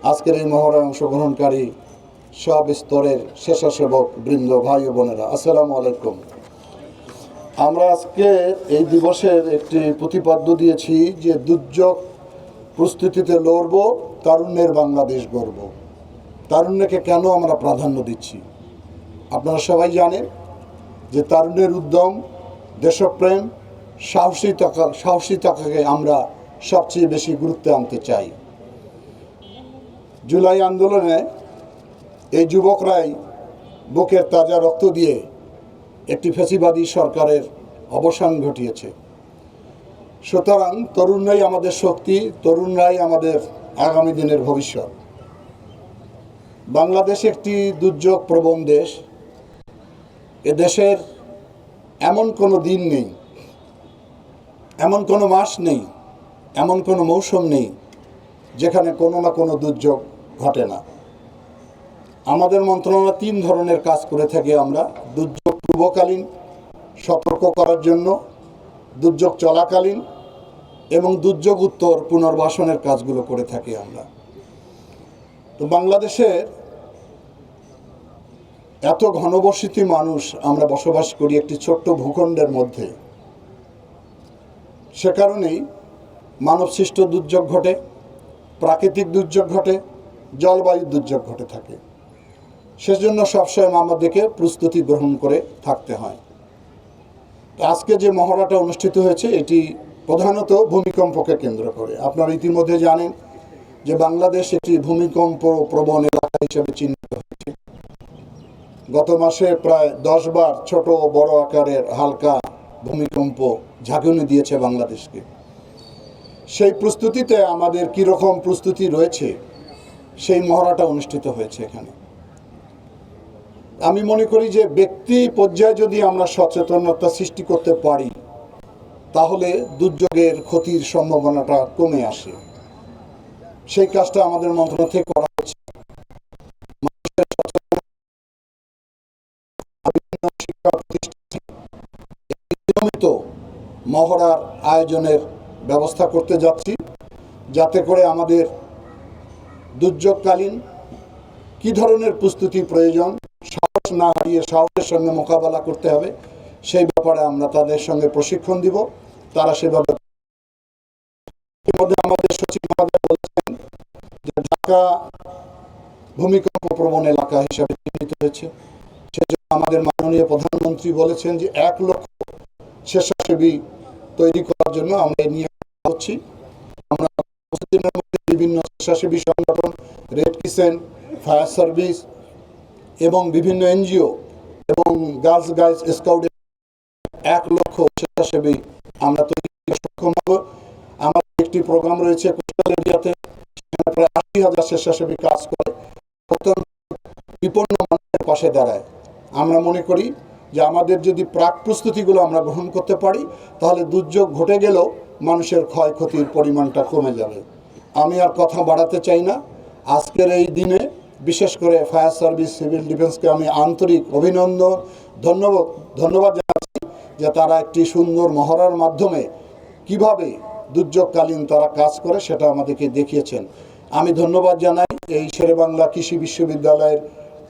আজকের এই মহড়ায় অংশগ্রহণকারী সব স্তরের স্বেচ্ছাসেবক বৃন্দ, ভাই ও বোনেরা, আসসালামু আলাইকুম। আমরা আজকে এই দিবসের একটি প্রতিপাদ্য দিয়েছি যে দুর্যোগ প্রস্তুতিতে লড়ব, তারুণ্যের বাংলাদেশ গড়ব। তারুণ্যকে কেন আমরা প্রাধান্য দিচ্ছি? আপনারা সবাই জানেন যে তারুণ্যের উদ্যম, দেশপ্রেম, সাহসিকতাকে আমরা সবচেয়ে বেশি গুরুত্ব আনতে চাই। জুলাই আন্দোলনে এই যুবকরাই বুকের তাজা রক্ত দিয়ে একটি ফ্যাসিবাদী সরকারের অবসান ঘটিয়েছে। সুতরাং তরুণরাই আমাদের শক্তি, তরুণরাই আমাদের আগামী দিনের ভবিষ্যৎ। বাংলাদেশ একটি দুর্যোগ প্রবণ দেশ। এ দেশের এমন কোনো দিন নেই, এমন কোনো মাস নেই, এমন কোনো মৌসুম নেই যেখানে কোনো না কোনো দুর্যোগ ঘটে না। আমাদের মন্ত্রণালয় 3 ধরনের কাজ করে থাকি আমরা: দুর্যোগ পূর্বকালীন সতর্ক করার জন্য, দুর্যোগ চলাকালীন এবং দুর্যোগ উত্তর পুনর্বাসনের কাজগুলো করে থাকি আমরা। তো বাংলাদেশের এত ঘনবসতি মানুষ আমরা বসবাস করি একটি ছোট্ট ভূখণ্ডের মধ্যে। সে কারণেই মানবসৃষ্ট দুর্যোগ ঘটে, প্রাকৃতিক দুর্যোগ ঘটে, জলবায়ু দুর্যোগ ঘটে থাকে। সেজন্য সবসময় আমাদেরকে প্রস্তুতি গ্রহণ করে থাকতে হয়। আজকে যে মহড়াটা অনুষ্ঠিত হয়েছে এটি প্রধানত ভূমিকম্পকে কেন্দ্র করে। আপনারা ইতিমধ্যে জানেন যে বাংলাদেশ একটি ভূমিকম্প প্রবণ এলাকা হিসেবে চিহ্নিত হয়েছে। গত মাসে প্রায় 10 বার ছোট ও বড় আকারের হালকা ভূমিকম্প ঝাঁকুনি দিয়েছে বাংলাদেশকে। সেই প্রস্তুতিতে আমাদের কীরকম প্রস্তুতি রয়েছে সেই মহড়াটা অনুষ্ঠিত হয়েছে এখানে। আমি মনে করি যে ব্যক্তি পর্যায়ে যদি আমরা সচেতনতা সৃষ্টি করতে পারি তাহলে দুর্যোগের ক্ষতির সম্ভাবনাটা কমে আসে। সেই কাজটা আমাদের মন্ত্রণালয় থেকে করা হচ্ছে। শিক্ষা প্রতিষ্ঠানে নিয়মিত মহড়ার আয়োজনের ব্যবস্থা করতে যাচ্ছি, যাতে করে আমাদের দুর্যোগকালীন কী ধরনের প্রস্তুতি প্রয়োজন, সাহস না হারিয়ে সাহসের সঙ্গে মোকাবেলা করতে হবে, সেই ব্যাপারে আমরা তাদের সঙ্গে প্রশিক্ষণ দিব। তারা সেভাবে আমাদের সচিব মহোদয় বলেছেন যে ঢাকা ভূমিকম্প প্রবণ এলাকা হিসাবে চিহ্নিত হয়েছে। সেজন্য আমাদের মাননীয় প্রধানমন্ত্রী বলেছেন যে 1 লক্ষ স্বেচ্ছাসেবী তৈরি করার জন্য আমরা নিয়ে হচ্ছি। আমরা দিনের মধ্যে বিভিন্ন স্বেচ্ছাসেবী সংগঠন, রেড ক্রিসেন্ট, ফায়ার সার্ভিস এবং বিভিন্ন এনজিও এবং গার্লস স্কাউটের 1 লক্ষ স্বেচ্ছাসেবী আমরা তৈরি করতে সক্ষম হব। আমাদের একটি প্রোগ্রাম রয়েছে কোস্টাল এরিয়াতে, সেখানে প্রায় 80,000 স্বেচ্ছাসেবী কাজ করে অত্যন্ত বিপন্ন মানুষের পাশে দাঁড়ায়। আমরা মনে করি যে আমাদের যদি প্রাক প্রস্তুতিগুলো আমরা গ্রহণ করতে পারি তাহলে দুর্যোগ ঘটে গেলেও মানুষের ক্ষয়ক্ষতির পরিমাণটা কমে যাবে। আমি আর কথা বাড়াতে চাই না। আজকের এই দিনে বিশেষ করে ফায়ার সার্ভিস, সিভিল ডিফেন্সকে আমি আন্তরিক অভিনন্দন, ধন্যবাদ জানাচ্ছি যে তারা একটি সুন্দর মহড়ার মাধ্যমে কিভাবে দুর্যোগকালীন তারা কাজ করে সেটা আমাদেরকে দেখিয়েছেন। আমি ধন্যবাদ জানাই এই শেরেবাংলা কৃষি বিশ্ববিদ্যালয়ের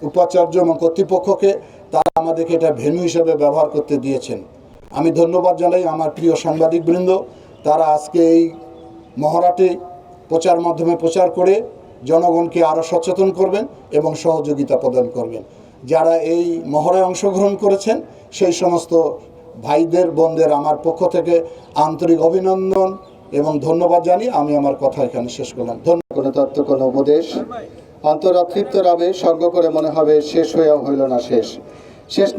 উপাচার্য এবং কর্তৃপক্ষকে, তারা আমাদেরকে এটা ভেন্যু হিসেবে ব্যবহার করতে দিয়েছেন। আমি ধন্যবাদ জানাই আমার প্রিয় সাংবাদিকবৃন্দ, তারা আজকে এই মহড়াটি প্রচার মাধ্যমে প্রচার করে জনগণকে আরও সচেতন করবেন এবং সহযোগিতা প্রদান করবেন। যারা এই মহড়ায় অংশগ্রহণ করেছেন সেই সমস্ত ভাইদের বোনদের আমার পক্ষ থেকে আন্তরিক অভিনন্দন এবং ধন্যবাদ জানিয়ে আমি আমার কথা এখানে শেষ করলাম। ধন্যবাদ। কোনো তত্ত্ব, কোনো উপদেশ অন্তরাতৃপ্ত রাবে স্বর্গ করে মনে হবে শেষ হইয়া হইল না শেষ।